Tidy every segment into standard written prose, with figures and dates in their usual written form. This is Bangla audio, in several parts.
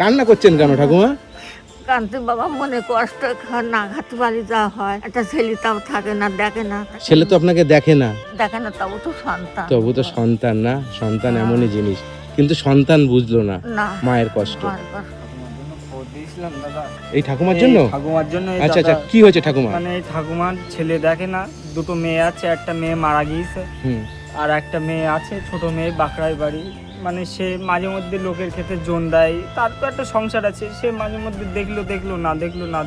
কান্না করছেন কেন ঠাকুমা? কান্তি বাবা, মনে কষ্ট, না ঘাটতে বাড়ি যাওয়া হয়, একটা ছেলে তাও থাকে না, দেখে না। ছেলে তো আপনাকে দেখে না, তবু তো সন্তান। তবু তো সন্তান না, সন্তান এমনই জিনিস, কিন্তু সন্তান বুঝলো না না, মায়ের কষ্ট। মায়ের কষ্ট। এই ঠাকুমার জন্য? ঠাকুমার জন্য। আচ্ছা আচ্ছা, কি হয়েছে ঠাকুমা? মানে এই ঠাকুমার ছেলে দেখে না, দুটো মেয়ে আছে, একটা মেয়ে মারা গিয়েছে, আর একটা মেয়ে আছে, ছোট মেয়ে, বাঁকড়ায় বাড়ি। মানে সে মাঝে মধ্যে লোকের ক্ষেত্রে জোন দেয়, তার তো একটা সংসার আছে, সে মাঝে মধ্যে দেখলো না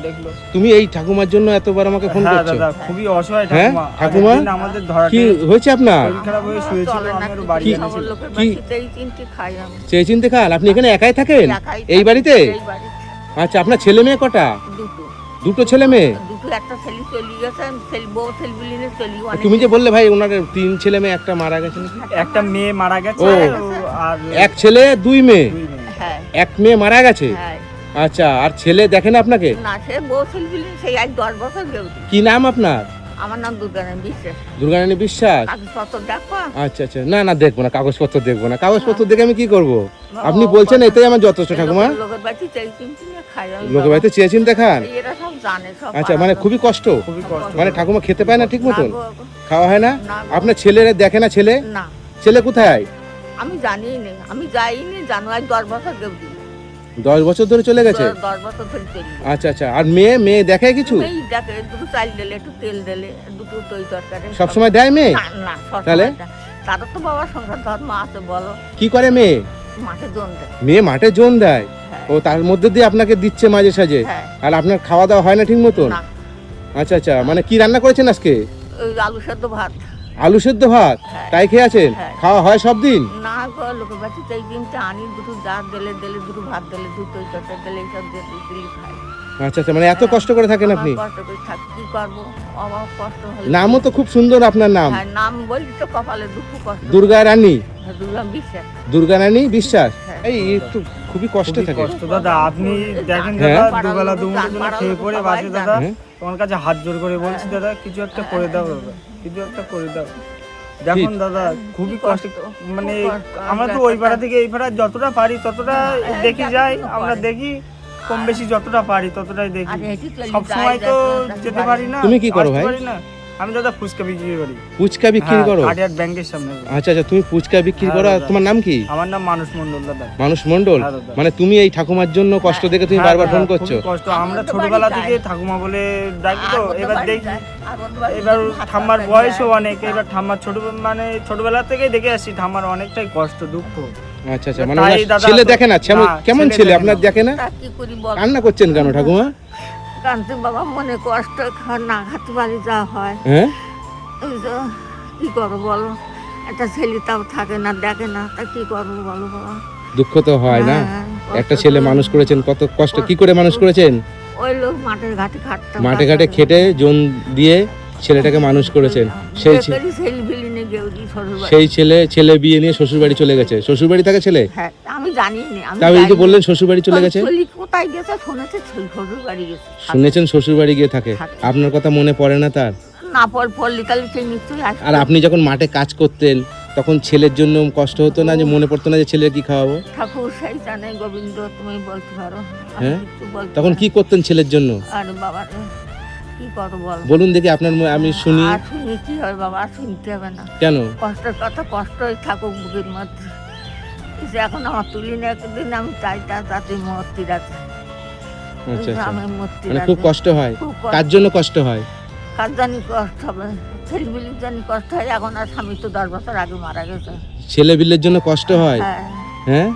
দেখলো। তুমি এই ঠাকুমার জন্য এতবার আমাকে ফোন হ্যাঁ করছো? দাদা, খুবই অসহায় হ্যাঁ ঠাকুমা। ঠাকুমা, আমাদের ধরা কি হয়েছে আপনার? শরীর খারাপ হয়ে শুয়েছিল, আমার বাড়ি এনেছিল। লোকের কি? বাড়িতেই চিনতে খাই আমি। চেয়ে চিনতে খাল? আপনি এখানে একাই থাকেন একাই এই থাকি, বাড়িতে? এই বাড়িতে। আচ্ছা, আপনার ছেলে মেয়ে কটা? দুটো। দুটো ছেলে মেয়ে? দুটো, একটা ছেলে চলে গেছে, বউ ছেলেগুলি চলি। তুমি যে বললে ভাই ওনার 3 ছেলে মেয়ে, একটা মারা গেছে নাকি? একটা মেয়ে মারা গেছে, ও। আর এক ছেলে 2 মেয়ে, দুই মেয়ে। হ্যাঁ, এক মেয়ে মারা গেছে। হ্যাঁ। আচ্ছা, আর ছেলে দেখে না আপনাকে? না, সে বউ ছেলেগুলি সেই 10 বছর গেছে। কি নাম আপনার? আমার নাম দুর্গারানী বিশ্বাস। দুর্গারানী বিশ্বাস? কাগজপত্র দেখো। আচ্ছা আচ্ছা, না না, দেখবো না, কাগজপত্র দেখবো না। কাগজপত্র দেখে আমি কি করব? আপনি বলছেন এটাই আমার যথেষ্ট ঠাকুমা। লোকের বাড়িতে চাই চিনতে খাই আমি। লোকের বাড়িতে চেয়ে চিনতে খান? এরা সব জানে, সব। আচ্ছা, মানে খুবই কষ্ট। খুবই কষ্ট। মানে ঠাকুমা খেতে পায় না ঠিক মতন? না গো, খাওয়া হয় না? না গো। আপনার ছেলেরা দেখে না? ছেলে না, ছেলে কোথায়? আমি জানিই না, আমি যাইনি, জানুয়ারি 10 বছর গেছি। 10 বছর ধরে চলে গেছে? 10 বছর ধরে চলি। আচ্ছা আচ্ছা, আর মেয়ে মেয়ে দেখে কিছু? এই দেখে, দুটো চাল দিলে, একটু তেল দিলে, দুটো তৈ তরকারি। সবসময় দেয় মেয়ে? না না, সবসময় তাহলে? না। তাদের তো বাবার সংসার ধর্ম আছে, বলো। কি করে মেয়ে? মাঠে জন দেয়। মেয়ে মাঠে জোন দেয়? হ্যাঁ। ও, তার মধ্যে দিয়ে আপনাকে দিচ্ছে মাঝে সাঝে? হ্যাঁ। আর আপনার খাওয়া দাওয়া হয় না ঠিক মতন? না, আচ্ছা আচ্ছা, মানে কি রান্না করেছেন আজকে? ওই আলু সেদ্ধ ভাত। আলু সেদ্ধ ভাত? হ্যাঁ। তাই খেয়ে আছেন? হ্যাঁ। খাওয়া হয় সব দিন? না গো, লোকের বাড়িতে চাই চিনতে আনি, দুটো যা দিলে, দুটো ভাত দিলে, দুটো তৈ তরকারি দিলে, এইসব দিয়ে দিলি খাই। আচ্ছা আচ্ছা, মানে এত কষ্ট করে থাকেন আপনি? আমার কষ্ট করে থাকি, কি করবো, আমার কষ্ট হলে। নামও তো খুব সুন্দর আপনার নাম, হ্যাঁ, নাম বলি তো, কপালে দুঃখ কষ্ট। দুর্গা রানী। দুর্গা বিশ্বাস। দুর্গা রানী বিশ্বাস। হ্যাঁ। এই একটু খুবই কষ্টে খুবই থাকে। কষ্ট দাদা। আপনি দেখেন হ্যাঁ। দাদা, দুবেলা দুমুঠো জন্য খেয়ে পড়ে বাসে দাদা। হ্যাঁ। তোমার কাছে হাত জোর করে বলছি দাদা, কিছু একটা করে দাও দাদা, কিছু একটা করে দাও। দেখুন দাদা, খুবই কষ্ট। মানে আমরা তো ওই পাড়া থেকে এই পাড়া যতটা পারি ততটা দেখি যাই, আমরা দেখি কম বেশি যতটা পারি ততটাই দেখি। সবসময় তো যেতে পারি না। তুমি কি করো আসতে ভাই? পারি না। আমি দাদা ফুচকা বিক্রি করি। ফুচকা বিক্রি হ্যাঁ, করো? আড়িয়ার ব্যাংকের সামনে। আচ্ছা আচ্ছা, তুমি ফুচকা বিক্রি হ্যাঁ করো। আর দাদা। তোমার নাম কি? আমার নাম মানুষ মণ্ডল দাদা। মানুষ মণ্ডল? হ্যাঁ দাদা। মানে তুমি এই ঠাকুমার জন্য কষ্ট দেখে তুমি হ্যাঁ বারবার দাদা, ফোন খুবই করছো? কষ্ট। আমরা ছোটবেলা থেকে ঠাকুমা বলে ডাকি তো, এবার দেখি। এবার ঠাম্মার বয়সও অনেক, এবার ঠাম্মার ছোটবেলা থেকেই দেখে আসছি ঠাম্মার অনেকটাই কষ্ট দুঃখ। আচ্ছা আচ্ছা, মানে তাই ওনার দাদা ছেলে তো- দেখে না? না, কেমন ছেলে ছেলে দেখে আপনার না। দেখে না? কি করি বল। কান্না করছেন কেন ঠাকুমা? কান্তি বাবা, মনে কষ্ট, না ঘাটতে বাড়ি যাওয়া হয়। হ্যাঁ, এই তো, কি করবো বলো, একটা ছেলে তাও থাকে না, দেখে না, তা কি করবো বলো বাবা। দুঃখ তো হয় না? হ্যাঁ, একটা কষ্ট ছেলে তো- মানুষ করেছেন, কত কষ্ট কি করে মানুষ করেছেন? ওই লোক মাঠের ঘাটে খাটতাম, মাঠে ঘাটে খেটে জোন দিয়ে ছেলেটাকে মানুষ করেছেন। সেই ছেলে বিলি নিয়ে গেউজি শ্বশুর বাড়ি। সেই ছেলে বিয়ে নিয়ে শ্বশুর বাড়ি চলে গেছে। শ্বশুর বাড়ি থাকে ছেলে? হ্যাঁ, আমি জানি না, আমি তাও এই যে যাইনি। বললেন শ্বশুর বাড়ি চলে গেছে, ছেলে কোথায় গেছে শুনেছে, শ্বশুর বাড়ি গেছে। শুনেছেন শ্বশুর বাড়ি গিয়ে থাকে। থাকে। আপনার কথা মনে পড়ে না তার? না পড়লি তাহলে সে নিশ্চয়ই আসবে। আর আপনি যখন মাঠে কাজ করতেন তখন ছেলের জন্য কষ্ট হতো না? যে মনে পড়তো না যে ছেলের কি খাওয়াবো? ঠাকুর সেই জানে, গোবিন্দ তুমি বলতে পারো, আমি হ্যাঁ? কিছু বলতে তখন পারি কি করতেন ছেলের জন্য? না। আরে বাবা রে, কি করবো বল। বলুন দেখি আপনার আমি শুনি। আর শুনে কি হয় বাবা, আর শুনতে হবে না। কেন? কষ্টের কথা কষ্টই থাকুক বুকের মধ্যে। কিন্তু এখন আমার তুলি না, একদিন আমি চাই তাতে মূর্তি রাখে। আচ্ছা আচ্ছা, আমি মূর্তি মানে রাখি। খুব কষ্ট হয়? খুব কষ্ট। কার জন্য কষ্ট হয়? কার জানি কষ্ট হবে, ছেলেবিলির জানি কষ্ট হয়। এখন আর স্বামী তো 10 বছর আগে মারা গেছে। ছেলে বিলের জন্য কষ্ট হয়? হ্যাঁ, হ্যাঁ,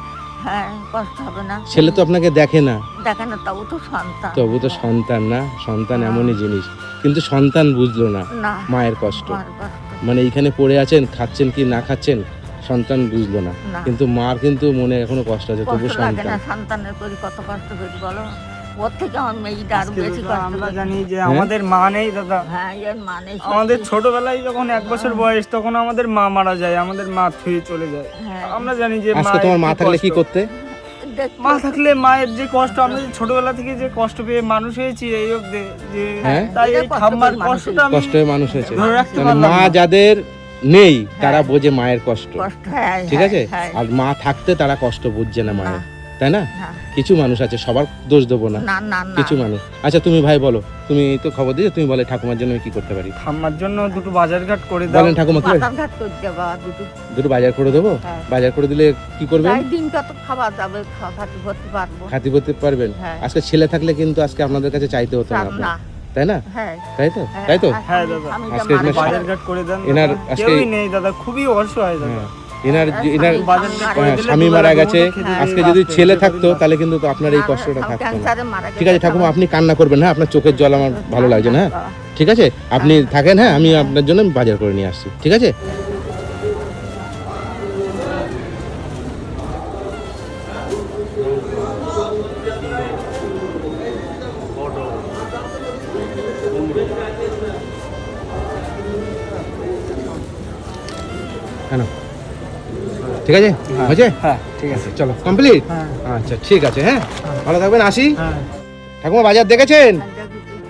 হ্যাঁ, কষ্ট হবে না। ছেলে তো আপনাকে দেখে না, দেখে না, তবু তো সন্তান। তবু তো সন্তান না, সন্তান এমনই জিনিস, কিন্তু সন্তান বুঝলো না না, মায়ের কষ্ট। মার কষ্ট। মানে এইখানে পড়ে আছেন, খাচ্ছেন কি না খাচ্ছেন, সন্তান বুঝলো না, না। কিন্তু মার কিন্তু মনে এখনো কষ্ট আছে, তবু কষ্ট লাগে সন্তান। না, সন্তানের করি কত কষ্ট করি বলো। ওর থেকে আমার মেয়েটা আরো আজকে বেশি দাদা কষ্ট আমরা পায়। জানি যে আমাদের মা নেই দাদা। হ্যাঁ, এর মানে আমাদের ছোটবেলায় যখন 1 বছর বয়স তখন আমাদের মা মারা যায়, আমাদের মা থুয়ে চলে যায়। হ্যাঁ। আমরা জানি যে আজকে তোমার মা থাকলে কি করতে? মা থাকলে মায়ের যে কষ্ট, আমরা যে ছোটবেলা থেকে যে কষ্ট পেয়ে মানুষ হয়েছি এই অবধি, যে হ্যাঁ। তাই এই এটা কষ্ট ঠাম্মার করে মানুষ কষ্টটা আমি কষ্ট হয়ে মানুষ হয়েছে। ধরে রাখতে মানে পারলাম মা না। যাদের নেই তারা বোঝে মায়ের কষ্ট, কষ্ট। হ্যাঁ, ঠিক আছে? হ্যাঁ, আর মা থাকতে তারা কষ্ট বুঝছে না মায়ের। তাই না? হ্যাঁ। কিছু মানুষ আছে, সবার দোষ দেবো না, না না না কিছু মানুষ। আচ্ছা তুমি ভাই বলো, তুমি তো খবর দিয়েছো, তুমি বলে ঠাকুমার জন্য আমি কি করতে পারি? ঠাম্মার জন্য দুটো বাজার ঘাট করে দাও। বলেন ঠাকুমা কি বাজার ঘাট করতে যাবা দুটো দুটো বাজার করে দেবো? হ্যাঁ। বাজার করে দিলে কি করবেন? তাই দিন কত খাওয়া যাবে খাতি করতে পারবো খাতি করতে পারবেন? হ্যাঁ। আজকে ছেলে থাকলে কিন্তু আজকে আপনাদের কাছে চাইতে হতো না চাপ আপনার, না তাই না? হ্যাঁ তাই তো, তাই তো? হ্যাঁ দাদা। আমি আজকে যা এখানে মারা বাজার ঘাট করে দেন এনার দাদা। আজকে- কেউই নেই দাদা, খুবই অসহায় দাদা। হ্যাঁ। এনার এনার বাজার ঘাট করে দিলে স্বামী দুবেলা মারা দুমুঠো গেছে, খেতে দিয়ে আজকে যদি বাঁচতে, ছেলে খেতে থাকতো দিয়ে তাহলে কিন্তু তো আপনার এই কষ্টটা থাকতো না। ক্যান্সারে মারা গেছে ঠিক আছে ঠাকুমা, আপনি কান্না করবেন, হ্যাঁ আপনার চোখের জল আমার ভালো লাগছে না, হ্যাঁ ঠিক আছে আপনি থাকেন, হ্যাঁ আমি আপনার জন্য বাজার করে নিয়ে আসছি, ঠিক আছে? কেন ঠিক আছে, হয়েছে? হ্যাঁ ঠিক আছে। চলো কমপ্লিট। হ্যাঁ আচ্ছা ঠিক আছে, হ্যাঁ ভালো থাকবেন, আসি। হ্যাঁ ঠাকুমা বাজার দেখেছেন?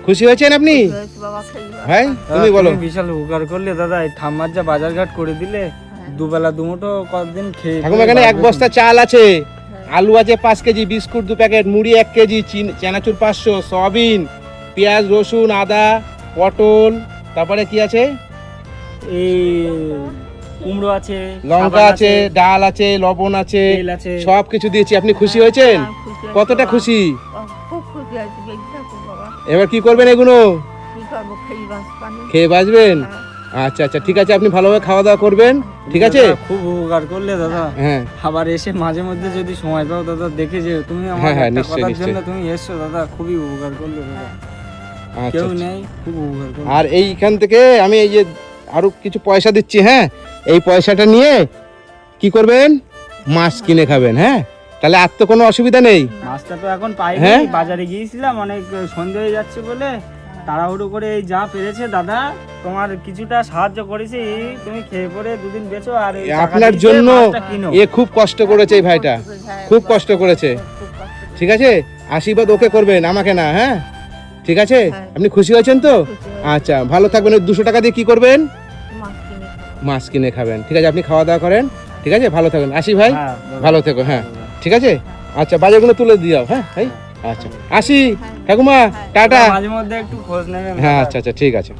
খুশি হয়েছেন আপনি? বাবা খেয়ে ভাই দাদা, তুমি বলো। বিশাল উপকার করলে দাদা, এই ঠাম্মার যা বাজার ঘাট করে দিলে দুবেলা দুমুঠো কতদিন খেয়ে ঠাকুমা এখানে এক বস্তা চাল আছে, আলু আছে 5 কেজি, বিস্কুট 2 প্যাকেট, মুড়ি 1 কেজি, চানাচুর 500, সয়াবিন, পেঁয়াজ, রসুন, আদা, পটল, তারপরে কি আছে, এই কুমড়ো আছে, লঙ্কা সাবান আছে, ডাল আছে, লবণ আছে, তেল আছে। সব কিছু দিয়েছি। আপনি খুশি হয়েছেন? কতটা খুশি? খুব খুশি হয়েছে বেশি ঠাকুর বাবা এবার কি করবেন এগুলো? কি করবো খেয়ে বাস পানি খেয়ে বাঁচবেন? হ্যাঁ। আচ্ছা আচ্ছা ঠিক আছে, আপনি ভালোভাবে খাওয়া দাওয়া করবেন, ঠিক আছে? দাদা, খুব উপকার করলে দাদা। হ্যাঁ আবার এসে মাঝে মধ্যে যদি সময় পাও দাদা দেখে যে তুমি আমার হ্যাঁ, একটা নিশ্চয়ই, কথার নিশ্চয়ই। জন্য তুমি এসছো দাদা, খুবই উপকার করলে দাদা। আচ্ছা কেউ আচ্ছা। নেই, খুব উপকার করলে। আর এইখান থেকে আমি এই যে আরো কিছু পয়সা দিচ্ছি, হ্যাঁ এই পয়সাটা নিয়ে কি করবেন? মাছ কিনে খাবেন, হ্যাঁ তাহলে আর তো কোনো অসুবিধা নেই। মাছটা তো এখন পাইনি, হ্যাঁ? বাজারে গিয়েছিলাম, অনেক সন্ধে হয়ে যাচ্ছে বলে তাড়াহুড়ো করে এই যা পেরেছে দাদা, তোমার কিছুটা সাহায্য করেছি, তুমি খেয়ে পরে দুদিন বেচো আর এই টাকা আপনার দিয়েছে, জন্য মাছটা কিনো। এ খুব কষ্ট করেছে এই ভাইটা, খুব কষ্ট করেছে, খুব কষ্ট ঠিক আছে? আশীর্বাদ ওকে করবেন, আমাকে না, হ্যাঁ ঠিক আছে? হ্যাঁ। আপনি খুশি হয়েছেন তো? খুশি হয়েছি। আচ্ছা ভালো থাকবেন। ওই 200 টাকা দিয়ে কি করবেন? মাছ কিনে খাবো। মাছ কিনে খাবেন, ঠিক আছে? আপনি খাওয়া দাওয়া করেন, ঠিক আছে? ভালো থাকবেন, আসি ভাই, হ্যাঁ, দাদা। ভালো থেকো, হ্যাঁ ঠিক আছে? আচ্ছা বাজারগুলো তুলে দিয়ে দাও, হ্যাঁ ভাই, আচ্ছা আসি ঠাকুমা, টাটা। মাঝে মধ্যে একটু খোঁজ নেবেন হ্যাঁ দাদা। আচ্ছা আচ্ছা ঠিক আছে।